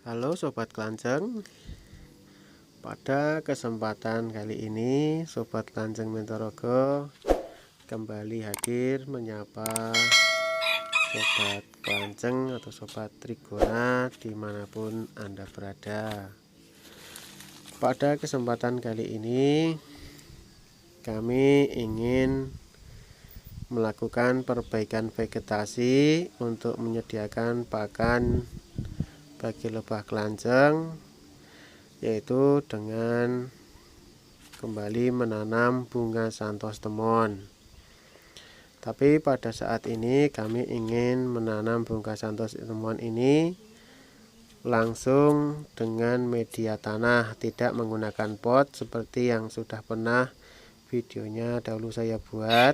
Halo Sobat Kelanceng, pada kesempatan kali ini Sobat Kelanceng Mentorogo kembali hadir menyapa Sobat Kelanceng atau Sobat Trigona dimanapun Anda berada. Pada kesempatan kali ini kami ingin melakukan perbaikan vegetasi untuk menyediakan pakan bagi lebah kelanceng, yaitu dengan kembali menanam bunga Santos Temon. Tapi pada saat ini kami ingin menanam bunga Santos Temon ini langsung dengan media tanah, tidak menggunakan pot seperti yang sudah pernah videonya dahulu saya buat,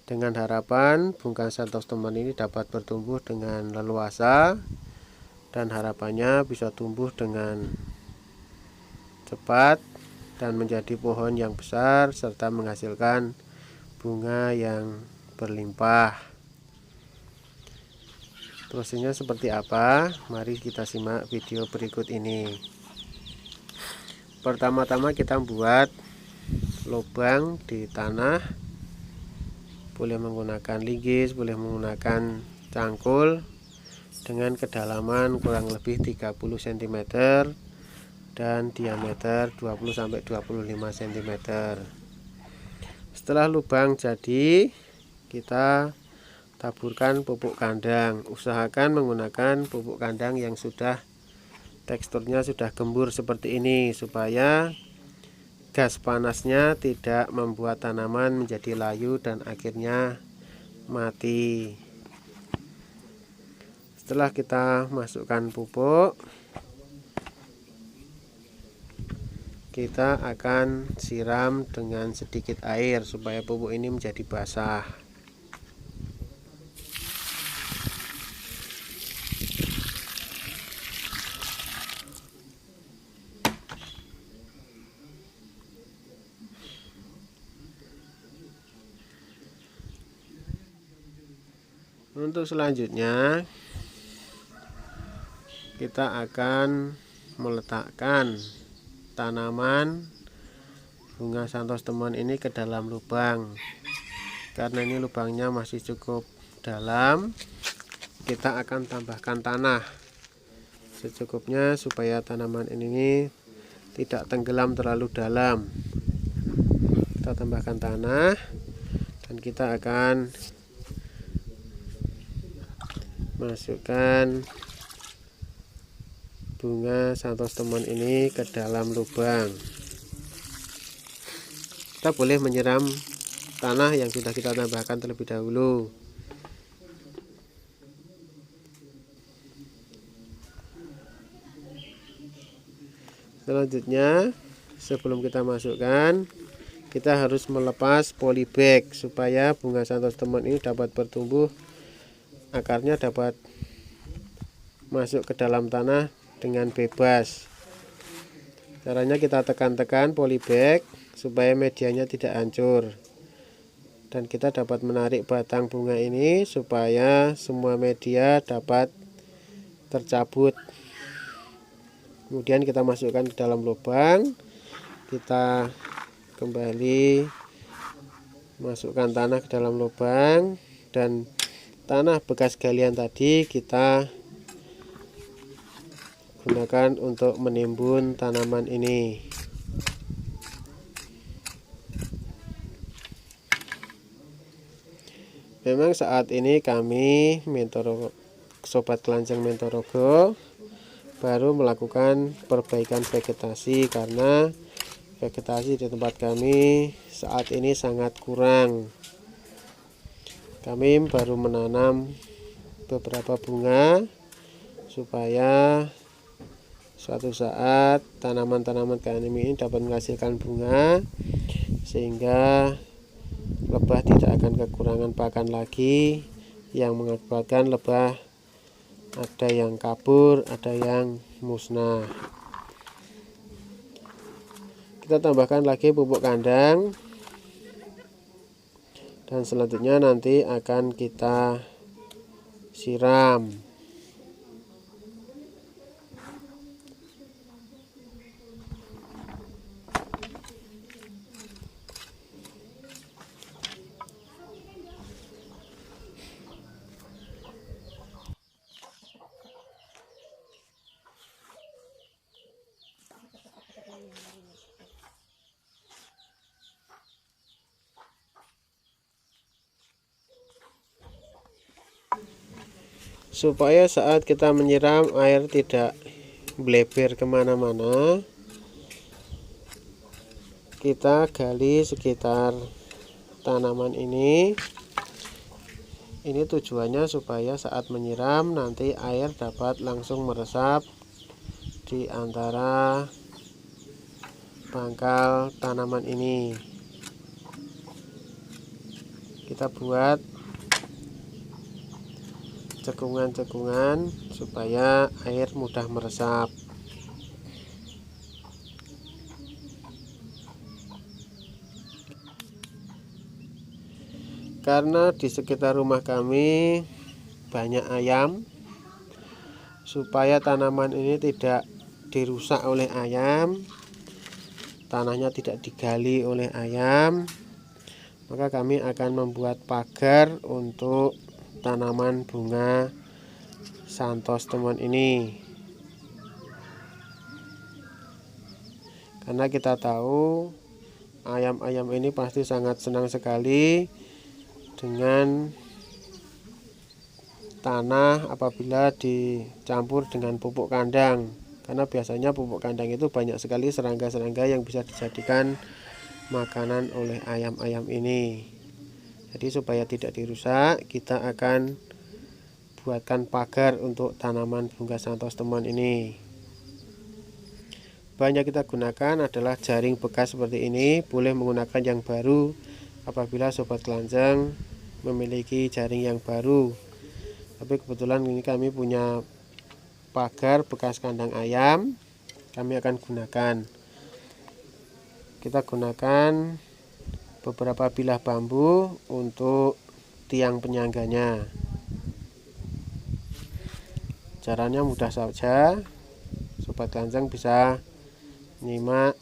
dengan harapan bunga Santos Temon ini dapat bertumbuh dengan leluasa dan harapannya bisa tumbuh dengan cepat dan menjadi pohon yang besar serta menghasilkan bunga yang berlimpah. Prosesnya seperti apa? Mari kita simak video berikut ini. Pertama-tama kita buat lubang di tanah, boleh menggunakan linggis, boleh menggunakan cangkul, dengan kedalaman kurang lebih 30 cm dan diameter 20-25 cm. Setelah lubang jadi, kita taburkan pupuk kandang. Usahakan menggunakan pupuk kandang yang sudah teksturnya sudah gembur seperti ini, supaya gas panasnya tidak membuat tanaman menjadi layu dan akhirnya mati. Setelah kita masukkan pupuk, kita akan siram dengan sedikit air supaya pupuk ini menjadi basah. Untuk selanjutnya kita akan meletakkan tanaman bunga Santos Temon ini ke dalam lubang. Karena ini lubangnya masih cukup dalam, kita akan tambahkan tanah secukupnya supaya tanaman ini tidak tenggelam terlalu dalam. Kita tambahkan tanah dan kita akan masukkan bunga Santos Temon ini ke dalam lubang. Kita boleh menyiram tanah yang sudah kita tambahkan terlebih dahulu. Selanjutnya, sebelum kita masukkan, kita harus melepas polybag supaya bunga Santos Temon ini dapat bertumbuh, akarnya dapat masuk ke dalam tanah dengan bebas. Caranya kita tekan-tekan polybag supaya medianya tidak hancur, dan kita dapat menarik batang bunga ini supaya semua media dapat tercabut. Kemudian kita masukkan ke dalam lubang, kita kembali masukkan tanah ke dalam lubang, dan tanah bekas galian tadi kita gunakan untuk menimbun tanaman ini. Memang saat ini kami Sobat Kelanceng Mentorogo baru melakukan perbaikan vegetasi karena vegetasi di tempat kami saat ini sangat kurang. Kami baru menanam beberapa bunga supaya suatu saat tanaman-tanaman kami ini dapat menghasilkan bunga, sehingga lebah tidak akan kekurangan pakan lagi, yang mengakibatkan lebah ada yang kabur, ada yang musnah. Kita tambahkan lagi pupuk kandang, dan selanjutnya nanti akan kita siram. Supaya saat kita menyiram air tidak bleber kemana-mana, kita gali sekitar tanaman ini. Ini tujuannya supaya saat menyiram nanti air dapat langsung meresap di antara pangkal tanaman ini. Kita buat cekungan-cekungan supaya air mudah meresap. Karena di sekitar rumah kami banyak ayam, supaya tanaman ini tidak dirusak oleh ayam, tanahnya tidak digali oleh ayam, maka kami akan membuat pagar untuk tanaman bunga Santostemen ini. Karena kita tahu ayam-ayam ini pasti sangat senang sekali dengan tanah apabila dicampur dengan pupuk kandang. Karena biasanya pupuk kandang itu banyak sekali serangga-serangga yang bisa dijadikan makanan oleh ayam-ayam ini. Jadi supaya tidak dirusak, kita akan buatkan pagar untuk tanaman bunga Santostemen ini. Bahan yang kita gunakan adalah jaring bekas seperti ini. Boleh menggunakan yang baru apabila sobat kelanjang memiliki jaring yang baru. Tapi kebetulan ini kami punya pagar bekas kandang ayam, kami akan gunakan. Kita gunakan beberapa bilah bambu untuk tiang penyangganya. Caranya mudah saja, sobat kelanjang bisa nyimak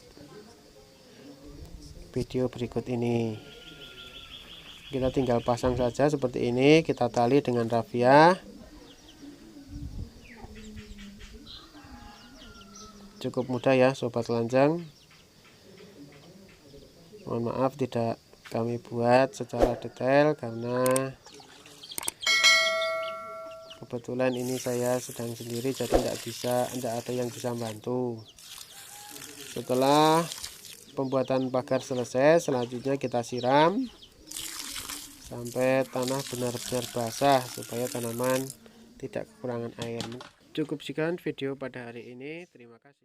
video berikut ini. Kita tinggal pasang saja seperti ini, kita tali dengan rafiah. Cukup mudah ya sobat kelanjang. Mohon maaf tidak kami buat secara detail karena kebetulan ini saya sedang sendiri, jadi tidak ada yang bisa bantu. Setelah pembuatan pagar selesai, selanjutnya kita siram sampai tanah benar-benar basah supaya tanaman tidak kekurangan air. Cukup sekian video pada hari ini. Terima kasih.